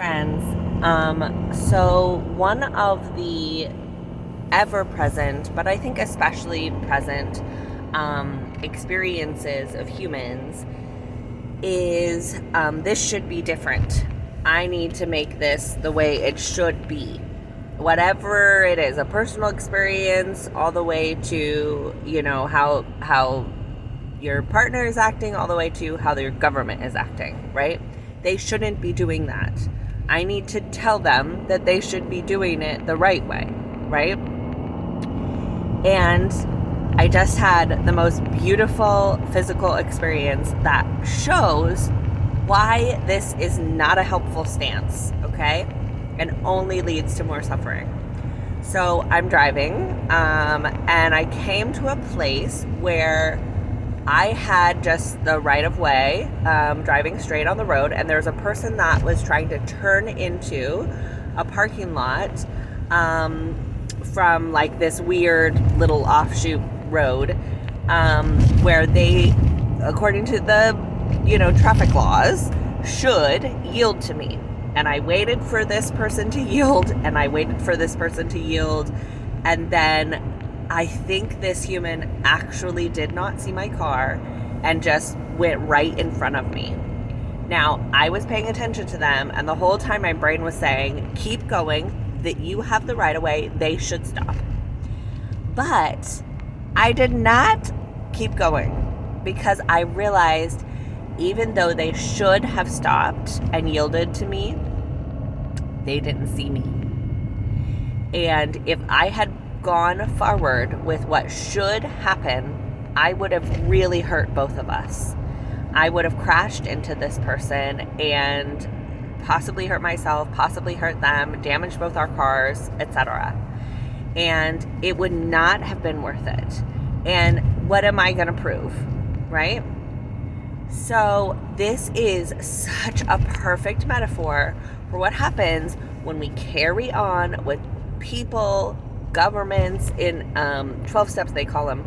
Friends. So one of the ever present, but I think especially present, experiences of humans is this should be different. I need to make this the way it should be. Whatever it is, a personal experience, all the way to, how your partner is acting, all the way to how your government is acting, right? They shouldn't be doing that. I need to tell them that they should be doing it the right way, right? And I just had the most beautiful physical experience that shows why this is not a helpful stance, okay? And only leads to more suffering. So I'm driving, and I came to a place where I had just the right of way, driving straight on the road, and there's a person that was trying to turn into a parking lot from like this weird little offshoot road, where they, according to the, traffic laws, should yield to me. And I waited for this person to yield, and I waited for this person to yield, and then I think this human actually did not see my car and just went right in front of me. Now, I was paying attention to them, and the whole time my brain was saying, keep going, that you have the right of way, they should stop. But I did not keep going because I realized even though they should have stopped and yielded to me, they didn't see me. And if I had gone forward with what should happen, I would have really hurt both of us. I would have crashed into this person and possibly hurt myself, possibly hurt them, damaged both our cars, etc. And it would not have been worth it. And what am I going to prove, right? So this is such a perfect metaphor for what happens when we carry on with people, governments, in 12 steps they call them,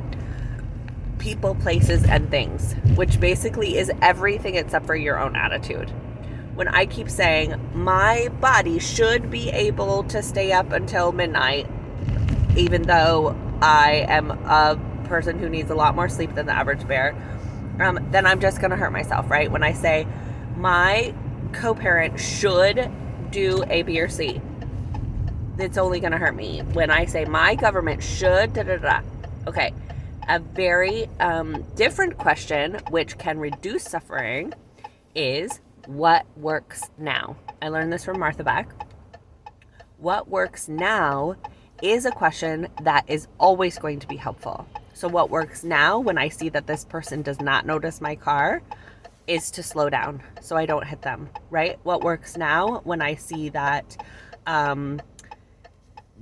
people, places, and things, which basically is everything except for your own attitude. When I keep saying my body should be able to stay up until midnight, even though I am a person who needs a lot more sleep than the average bear, then I'm just going to hurt myself, right? When I say my co-parent should do A, B, or C, it's only going to hurt me. When I say my government should, da-da-da. Okay, a very different question, which can reduce suffering, is what works now? I learned this from Martha Beck. What works now is a question that is always going to be helpful. So what works now when I see that this person does not notice my car is to slow down so I don't hit them, right? What works now when I see that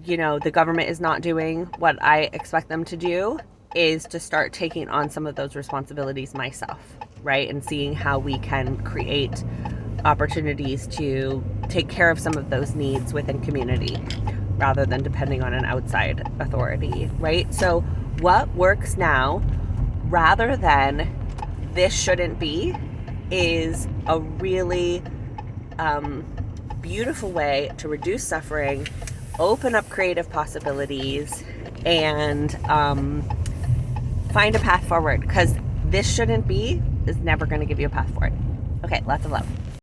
the government is not doing what I expect them to do is to start taking on some of those responsibilities myself, right? And seeing how we can create opportunities to take care of some of those needs within community rather than depending on an outside authority, right? So what works now rather than this shouldn't be is a really beautiful way to reduce suffering, open up creative possibilities, and find a path forward, because this shouldn't be is never going to give you a path forward. Okay, lots of love.